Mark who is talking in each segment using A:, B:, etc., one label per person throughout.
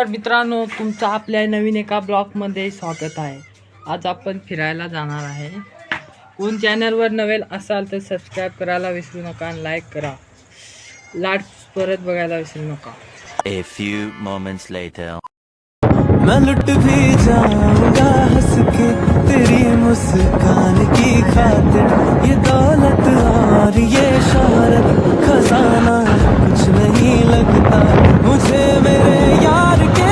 A: तर मित्रांनो, तुमचं आपल्या नवीन एका ब्लॉगमध्ये स्वागत आहे. आज आपण फिरायला जाणार आहे. कोण चॅनलवर नवीन असाल तर सबस्क्राईब करायला विसरू नका आणि लाईक करा. लाट परत बघायला विसरू नका.
B: A few moments later.
C: मैं लुट भी जाऊंगा हंस के तेरी मुस्कान की खातिर, ये दौलत और ये शोहरत खजाना कुछ नहीं लगता मुझे मेरे यार के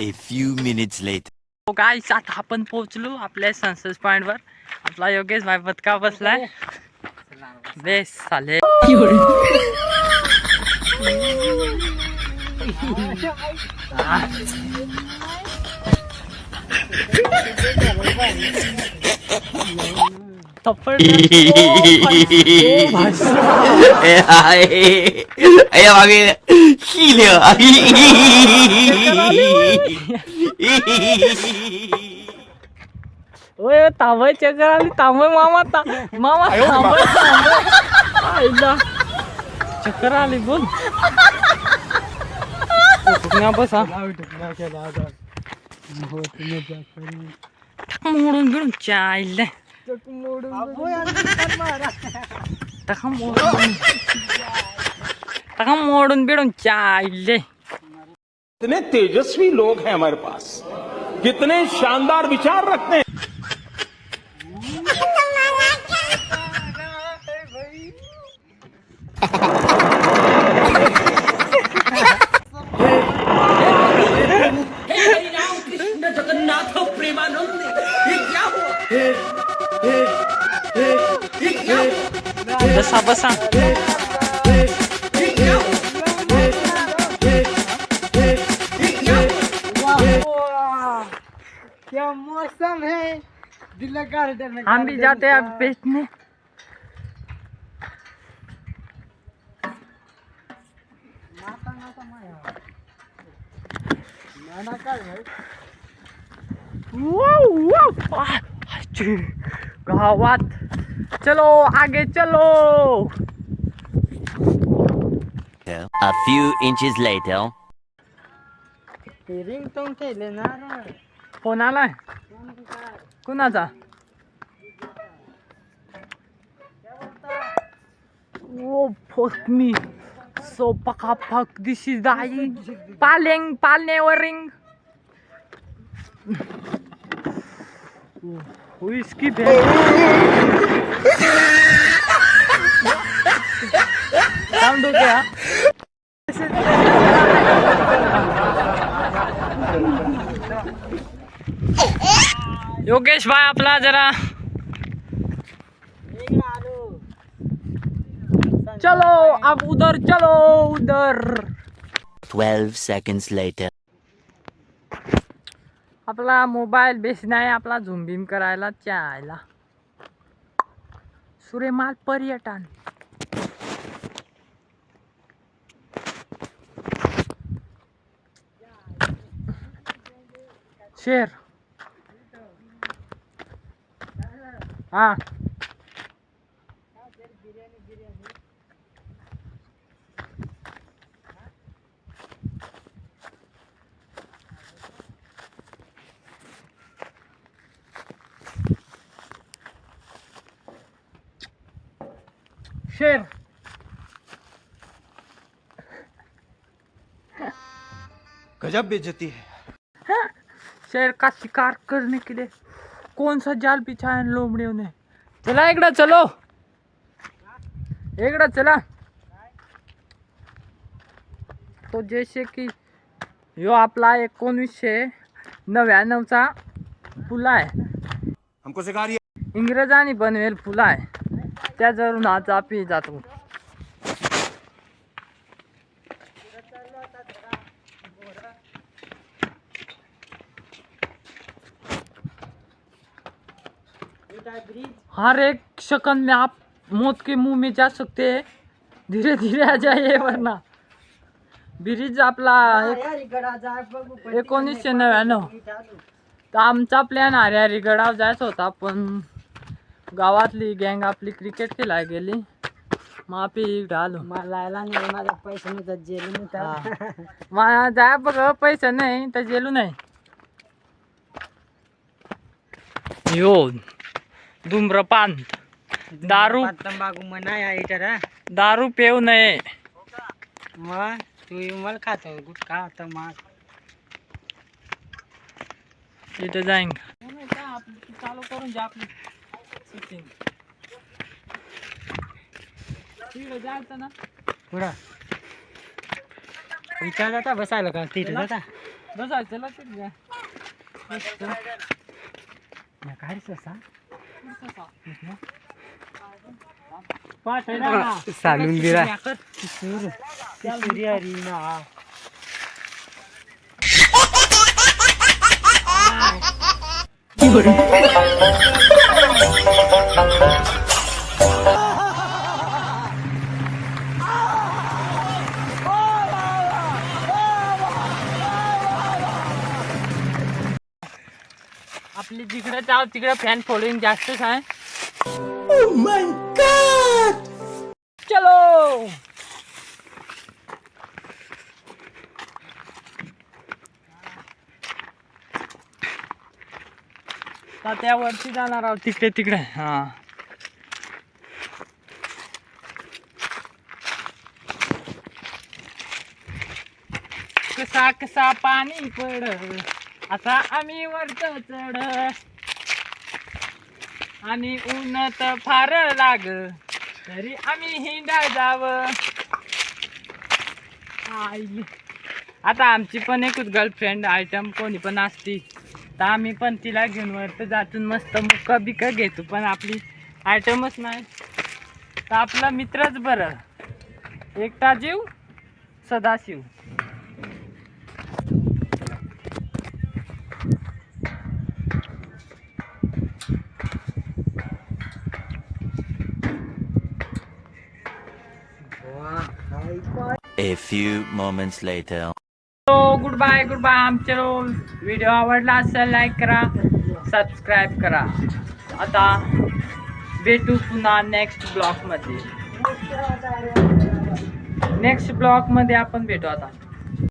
B: A few minutes later.
A: गाईस, आता आपण पोहोचलो आपल्या सनसेट पॉइंट वर. आपला योगेश भाई बदका बसलाय. बेस साले थप्पड़ ओए तांबय चक्कर आली. तांबय मामा मामा आईला चक्कर आली. बोल बसा मोडून बिडून चायले मोडून बिडून चायले.
D: कितने तेजस्वी लोग हैं हमारे पास, कितने शानदार विचार रखते हैं.
A: बसा बसा
E: क्या मौसम है, दिल गार्डन.
A: हम भी जाते हैं अब बेचने. गावात चलो, आगे चलो.
B: A few inches later.
E: Ringtone केले ना रे.
A: फोन आलाय कुणाचा? ओ फक मी सो पका फक दिस इज दाई पालनेवरिंग इसकी काम दो क्या योगेश भाई आपला जरा चलो. अब उधर चलो, उधर.
B: 12 seconds later.
A: आपला मोबाईल बेस नाही, आपला झूम बीम करायला चायला. सूर्यमाल पर्यटन. शेर हा शेर.
C: गजब बेइज्जती है.
A: शेर का शिकार करने के लिए कौन सा जाल बिछाया इन लोमड़ियों ने. चला इकडं, चलो इकडं चला. तो जैसे की यो आपला 1999चा पुला आहे.
C: हमको सिखा रही है.
A: इंग्रजांनी बनवेल पुला आहे. त्याच्यावरून आज आम्ही जातो. हर एक सेकंड में आप मौत के मुंह में जा सकते हैं. धीरे धीरे आ जाइए वरना. ब्रिज आपला 1999. तर आमचा प्लॅन हरिहरी गडावर जायचा होता, पण गावातली गँग आपली क्रिकेट खेळायला गेली. माफी आलो
E: मला यायला नाही, माझा पैसे नव्हता जेल नव्हता.
A: मला जाय बघ पैसा नाही तर जेलू नाही. यो धूम्रपान दारू
E: तंबाखू मना आहे इतर.
A: दारू पेऊ नये.
E: मग तू मला खातो गुटखा तंबाख.
A: इथे जाईन चालू करून जा आपली शूटिंग. तिकडे जायचं ना
E: पुढं विचार जाता बसायला का तिथे जाता
A: बसायचं लक्षात घ्या.
E: काय ससा
A: चालून गिरा आपली जिकडे जाव तिकडे फॅन फॉलोइंग जास्तच आहे. चलो तर त्यावरती जाणार आहोत तिकडे तिकडे. हा कसा कसा पाणी पड आता आम्ही वरत चढ आणि ऊन तर फार लाग तरी आम्ही हिंडा जाव. आता आमची पण एकच गर्लफ्रेंड आयटम कोणी पण असती तर आम्ही पण तिला घेऊन वरत जातून मस्त मुक्का बिका घेतो. पण आपली आयटमच नाही तर आपला मित्रच बरं. एकटा जीव Sadashiv.
B: A few moments later.
A: Goodbye आमचे व्हिडिओ आवडला असेल लाईक करा, सबस्क्राईब करा. आता भेटू पुन्हा नेक्स्ट ब्लॉगमध्ये आपण भेटू आता.